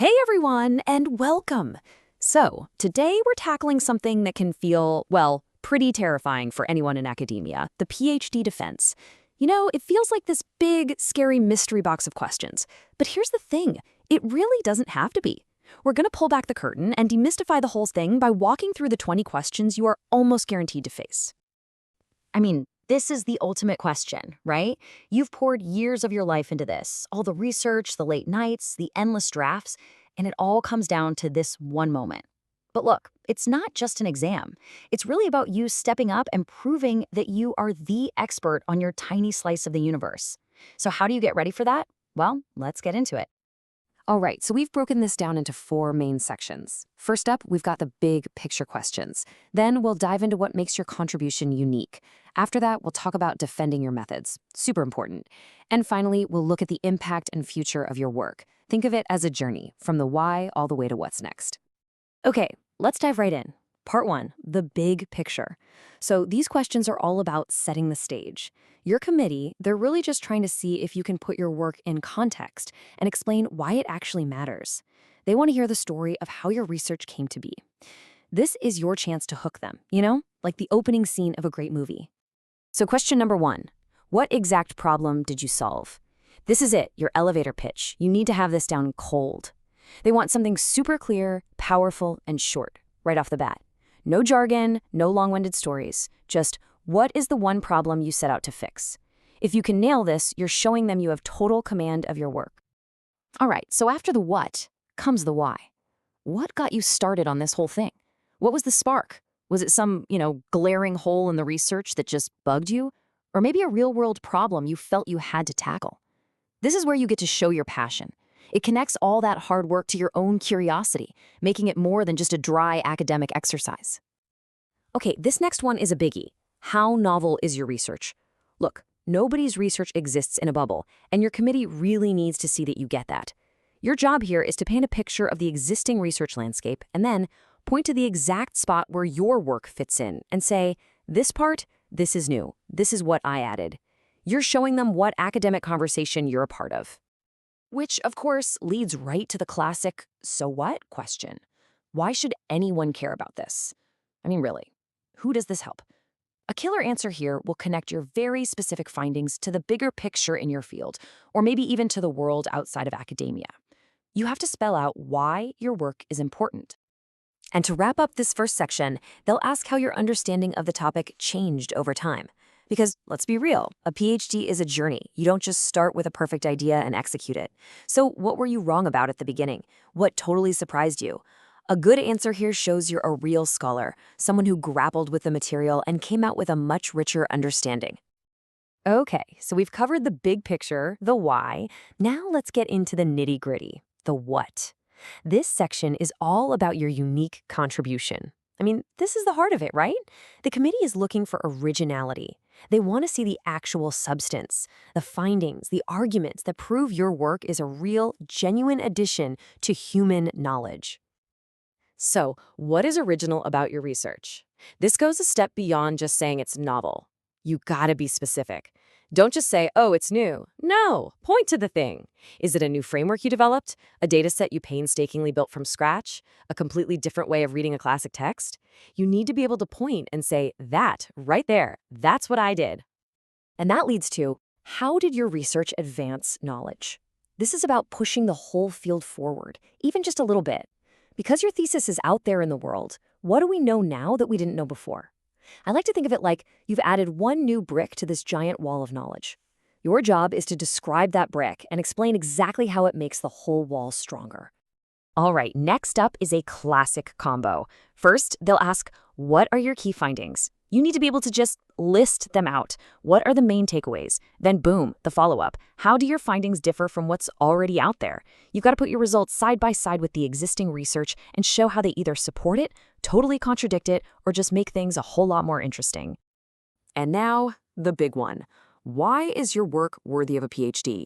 Hey everyone, and welcome! So, today we're tackling something that can feel, well, pretty terrifying for anyone in academia, the PhD defense. You know, it feels like this big, scary mystery box of questions. But here's the thing, it really doesn't have to be. We're gonna pull back the curtain and demystify the whole thing by walking through the 20 questions you are almost guaranteed to face. This is the ultimate question, right? You've poured years of your life into this, all the research, the late nights, the endless drafts, and it all comes down to this one moment. But look, it's not just an exam. It's really about you stepping up and proving that you are the expert on your tiny slice of the universe. So how do you get ready for that? Well, let's get into it. All right, so we've broken this down into 4 main sections. First up, we've got the big picture questions. Then we'll dive into what makes your contribution unique. After that, we'll talk about defending your methods. Super important. And finally, we'll look at the impact and future of your work. Think of it as a journey, from the why all the way to what's next. Okay, let's dive right in. Part 1, the big picture. So these questions are all about setting the stage. Your committee, they're really just trying to see if you can put your work in context and explain why it actually matters. They want to hear the story of how your research came to be. This is your chance to hook them, like the opening scene of a great movie. So question number 1, what exact problem did you solve? This is it, your elevator pitch. You need to have this down cold. They want something super clear, powerful, and short, right off the bat. No jargon, no long-winded stories. Just, what is the one problem you set out to fix? If you can nail this, you're showing them you have total command of your work. All right, so after the what comes the why. What got you started on this whole thing? What was the spark? Was it some, glaring hole in the research that just bugged you? Or maybe a real-world problem you felt you had to tackle? This is where you get to show your passion. It connects all that hard work to your own curiosity, making it more than just a dry academic exercise. Okay, this next one is a biggie. How novel is your research? Look, nobody's research exists in a bubble, and your committee really needs to see that you get that. Your job here is to paint a picture of the existing research landscape and then point to the exact spot where your work fits in and say, this part, this is new. This is what I added. You're showing them what academic conversation you're a part of. Which, of course, leads right to the classic, so what question. Why should anyone care about this? Really, who does this help? A killer answer here will connect your very specific findings to the bigger picture in your field, or maybe even to the world outside of academia. You have to spell out why your work is important. And to wrap up this first section, they'll ask how your understanding of the topic changed over time. Because, let's be real, a PhD is a journey. You don't just start with a perfect idea and execute it. So what were you wrong about at the beginning? What totally surprised you? A good answer here shows you're a real scholar, someone who grappled with the material and came out with a much richer understanding. Okay, so we've covered the big picture, the why. Now let's get into the nitty-gritty, the what. This section is all about your unique contribution. This is the heart of it, right? The committee is looking for originality. They want to see the actual substance, the findings, the arguments that prove your work is a real, genuine addition to human knowledge. So, what is original about your research? This goes a step beyond just saying it's novel. You gotta be specific. Don't just say, oh, it's new. No, point to the thing. Is it a new framework you developed? A data set you painstakingly built from scratch? A completely different way of reading a classic text? You need to be able to point and say, that, right there, that's what I did. And that leads to, how did your research advance knowledge? This is about pushing the whole field forward, even just a little bit. Because your thesis is out there in the world, what do we know now that we didn't know before? I like to think of it like you've added one new brick to this giant wall of knowledge. Your job is to describe that brick and explain exactly how it makes the whole wall stronger. All right, next up is a classic combo. First, they'll ask, what are your key findings? You need to be able to just list them out. What are the main takeaways? Then boom, the follow-up. How do your findings differ from what's already out there? You've got to put your results side by side with the existing research and show how they either support it, totally contradict it, or just make things a whole lot more interesting. And now, the big one. Why is your work worthy of a PhD?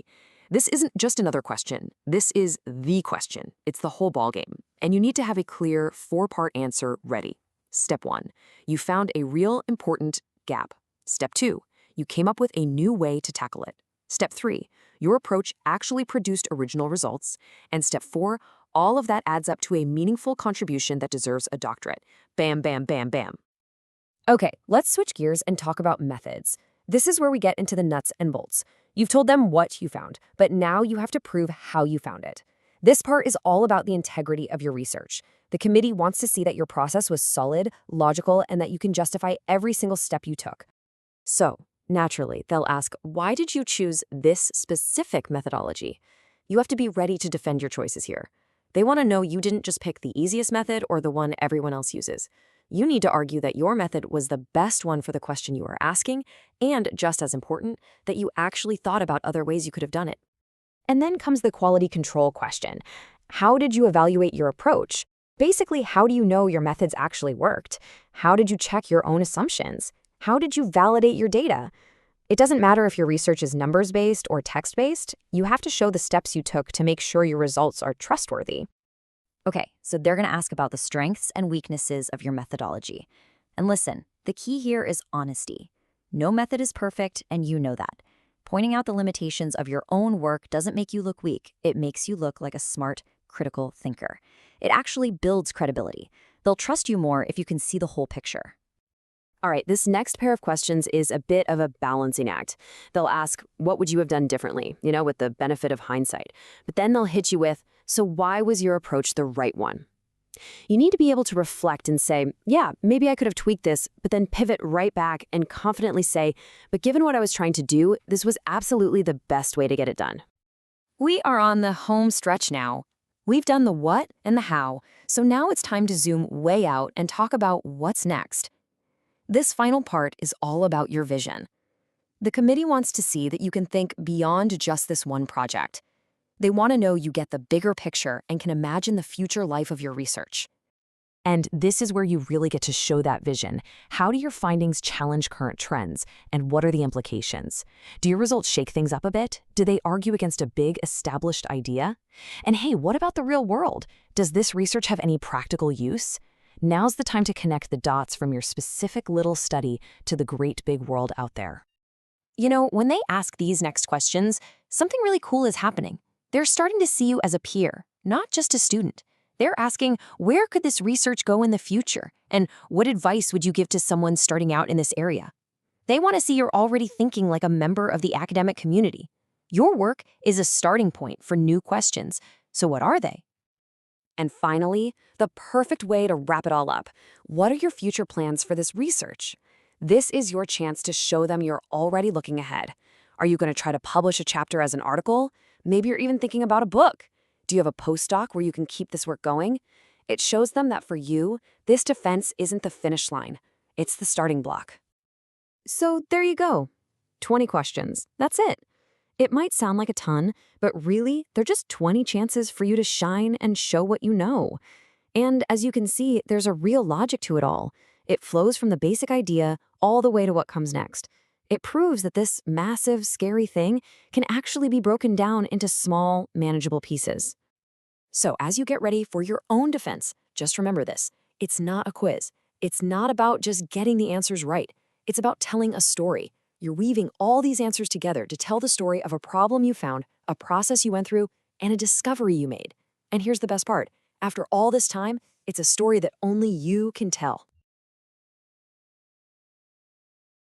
This isn't just another question. This is the question. It's the whole ballgame. And you need to have a clear 4-part answer ready. Step 1, you found a real important gap. Step 2, you came up with a new way to tackle it. Step 3, your approach actually produced original results. And step 4, all of that adds up to a meaningful contribution that deserves a doctorate. Bam, bam, bam, bam. Okay, let's switch gears and talk about methods. This is where we get into the nuts and bolts. You've told them what you found, but now you have to prove how you found it. This part is all about the integrity of your research. The committee wants to see that your process was solid, logical, and that you can justify every single step you took. So, naturally, they'll ask, why did you choose this specific methodology? You have to be ready to defend your choices here. They want to know you didn't just pick the easiest method or the one everyone else uses. You need to argue that your method was the best one for the question you are asking, and, just as important, that you actually thought about other ways you could have done it. And then comes the quality control question. How did you evaluate your approach? Basically, how do you know your methods actually worked? How did you check your own assumptions? How did you validate your data? It doesn't matter if your research is numbers-based or text-based, you have to show the steps you took to make sure your results are trustworthy. Okay, so they're going to ask about the strengths and weaknesses of your methodology. And listen, the key here is honesty. No method is perfect, and you know that. Pointing out the limitations of your own work doesn't make you look weak. It makes you look like a smart, critical thinker. It actually builds credibility. They'll trust you more if you can see the whole picture. All right, this next pair of questions is a bit of a balancing act. They'll ask, what would you have done differently, with the benefit of hindsight? But then they'll hit you with, so why was your approach the right one? You need to be able to reflect and say, yeah, maybe I could have tweaked this, but then pivot right back and confidently say, but given what I was trying to do, this was absolutely the best way to get it done. We are on the home stretch now. We've done the what and the how, so now it's time to zoom way out and talk about what's next. This final part is all about your vision. The committee wants to see that you can think beyond just this one project. They want to know you get the bigger picture and can imagine the future life of your research. And this is where you really get to show that vision. How do your findings challenge current trends, and what are the implications? Do your results shake things up a bit? Do they argue against a big, established idea? And hey, what about the real world? Does this research have any practical use? Now's the time to connect the dots from your specific little study to the great big world out there. When they ask these next questions, something really cool is happening. They're starting to see you as a peer, not just a student. They're asking, where could this research go in the future? And what advice would you give to someone starting out in this area? They want to see you're already thinking like a member of the academic community. Your work is a starting point for new questions. So what are they? And finally, the perfect way to wrap it all up. What are your future plans for this research? This is your chance to show them you're already looking ahead. Are you going to try to publish a chapter as an article? Maybe you're even thinking about a book. Do you have a postdoc where you can keep this work going? It shows them that for you, this defense isn't the finish line. It's the starting block. So there you go. 20 questions. That's it. It might sound like a ton, but really, they're just 20 chances for you to shine and show what you know. And as you can see, there's a real logic to it all. It flows from the basic idea all the way to what comes next. It proves that this massive, scary thing can actually be broken down into small, manageable pieces. So as you get ready for your own defense, just remember this. It's not a quiz. It's not about just getting the answers right. It's about telling a story. You're weaving all these answers together to tell the story of a problem you found, a process you went through, and a discovery you made. And here's the best part. After all this time, it's a story that only you can tell.